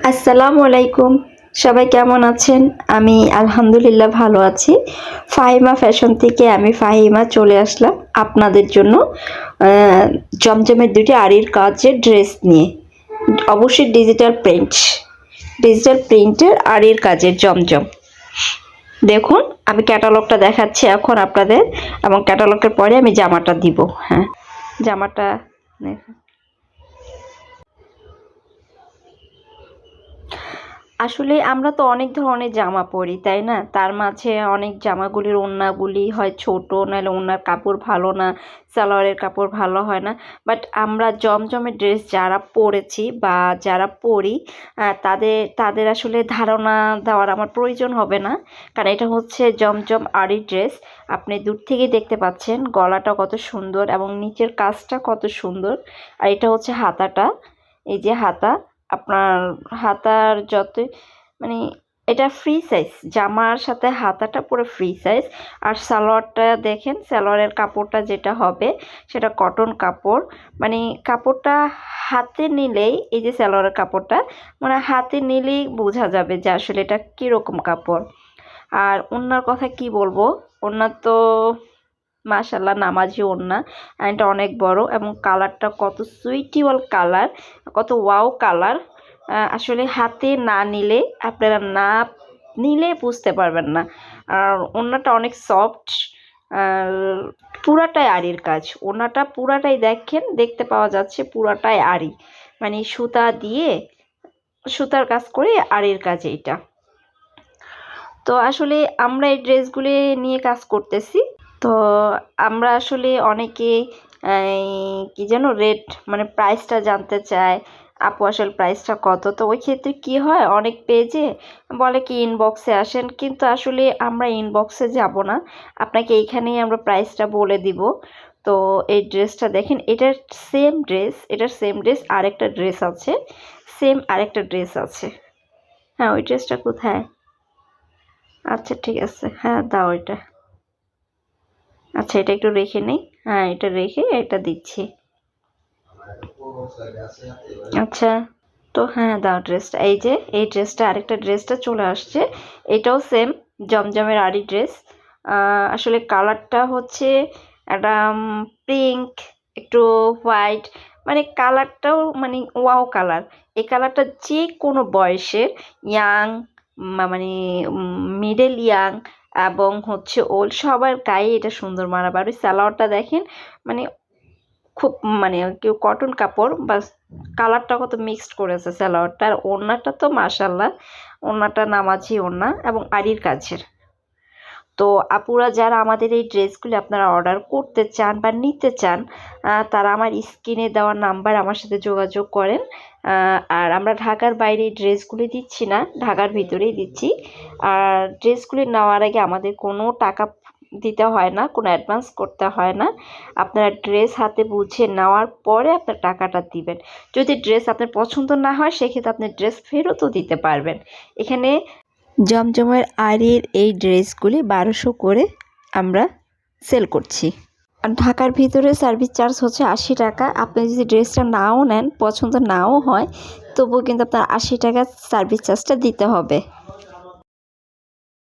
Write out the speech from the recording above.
আসসালামু আলাইকুম। সবাই কেমন আছেন? আমি আলহামদুলিল্লাহ ভালো আছি। ফাহিমা ফ্যাশন থেকে আমি ফাহিমা চলে আসলাম আপনাদের জন্য আ জমজমের ২ টি আড়ির কাজের ড্রেস নিয়ে। অবশ্যই ডিজিটাল প্রিন্টের আড়ির কাজের জমজম। দেখুন আমি ক্যাটালগটা দেখাচ্ছি এখন আপনাদের এবং ক্যাটালগের পরে আমি জামাটা দিব। হ্যাঁ, জামাটা দেখুন। আসলে আমরা তো অনেক ধরনের জামা পরি, তাই না? তার মাঝে অনেক জামাগুলির ওড়নাগুলি হয় ছোট, নাহলে ওড়নার কাপড় ভালো না, সালোয়ারের কাপড় ভালো হয় না। বাট আমরা জমজমের ড্রেস যারা পরেছি বা যারা পরি তাদের আসলে ধারণা দেওয়ার আমার প্রয়োজন হবে না। কারণ এটা হচ্ছে জমজম আরি ড্রেস। আপনি দূর থেকেই দেখতে পাচ্ছেন গলাটা কত সুন্দর এবং নিচের কাজটা কত সুন্দর। আর এটা হচ্ছে হাতাটা, এই যে হাতা, আপনার হাতার যতই মানে এটা ফ্রি সাইজ, জামার সাথে হাতাটা পুরো ফ্রি সাইজ। আর সালোয়ারটা দেখেন, সালোয়ারের কাপড়টা যেটা হবে সেটা কটন কাপড়। মানে কাপড়টা হাতে নিলেই, এই যে সালোয়ারের কাপড়টা মানে হাতে নিলেই বোঝা যাবে যে আসলে এটা কীরকম কাপড়। আর ওড়নার কথা কি বলবো, ওড়না তো মাশাল্লাহ নামাজি ওড়না। এটা অনেক বড় এবং কালারটা কত সুইটেবল কালার, কত ওয়াও কালার। আসলে হাতে না নিলে, আপনারা না নিলে বুঝতে পারবেন না। আর ওড়নাটা অনেক সফট, আর পুরাটাই আরির কাজ। ওড়নাটা পুরাটাই দেখতে পাওয়া যাচ্ছে পুরাটাই আরি, মানে সুতা দিয়ে সুতার কাজ করে আরির কাজ এইটা। তো আসলে আমরা এই ড্রেসগুলি নিয়ে কাজ করতেছি। তো আমরা আসলে অনেকে কি যেন রেট মানে প্রাইসটা জানতে চায়, আপু আসলে প্রাইসটা কত। তো ওই ক্ষেত্রে কি হয়, অনেক পেজে বলে কি ইনবক্সে আসেন, কিন্তু আসলে আমরা ইনবক্সে যাব না, আপনাকে এইখানেই আমরা প্রাইসটা বলে দিব। তো এই ড্রেসটা দেখেন, এটার সেম ড্রেস আরেকটা ড্রেস আছে, হ্যাঁ ওই ড্রেসটা কোথায়? আচ্ছা ঠিক আছে, হ্যাঁ দাও এটা। আচ্ছা এটা একটু রেখে নেই, হ্যাঁ এটা রেখে এটা দিচ্ছি। আচ্ছা, তো হ্যাঁ দাও ড্রেসটা। এই যে এই ড্রেসটা, আরেকটা ড্রেসটা চলে আসছে, এটাও সেম জমজমের আরি ড্রেস। আসলে কালারটা হচ্ছে একটা পিঙ্ক, একটু হোয়াইট, মানে কালারটাও মানে ওয়াও কালার। এই কালারটা যে কোনো বয়সের ইয়াং, মানে মিডল ইয়াং এবং হচ্ছে ওল্ড সবার গায়ে এটা সুন্দর মানাবে। আর ওই সালোয়ারটা দেখেন, মানে খুব মানে কেউ কটন কাপড় বা কালারটা কত মিক্সড করেছে সালোয়ারটা। আর ওড়নাটা তো মাশাল্লাহ, ওড়নাটা নামাজি ওড়না এবং আরির কাজের। তো আপুরা যারা আমাদের এই ড্রেসগুলি আপনারা অর্ডার করতে চান বা নিতে চান, তারা আমার স্ক্রিনে দেওয়া নাম্বার আমার সাথে যোগাযোগ করেন। আর আমরা ঢাকার বাইরে এই ড্রেসগুলি দিচ্ছি না, ঢাকার ভিতরেই দিচ্ছি। আর ড্রেসগুলি নেওয়ার আগে আমাদের কোনো টাকা দিতে হয় না, কোনো অ্যাডভান্স করতে হয় না। আপনারা ড্রেস হাতে বুঝে নেওয়ার পরে আপনার টাকাটা দিবেন। যদি ড্রেস আপনার পছন্দ না হয় সেক্ষেত্রে আপনি ড্রেস ফেরতও দিতে পারবেন। এখানে জমজমের আরির এই ড্রেসগুলি 1200 করে আমরা সেল করছি। আর ঢাকার ভিতরে সার্ভিস চার্জ হচ্ছে 80 টাকা। আপনি যদি ড্রেসটা নাও নেন, পছন্দ নাও হয়, তবুও কিন্তু আপনার 80 টাকা সার্ভিস চার্জটা দিতে হবে।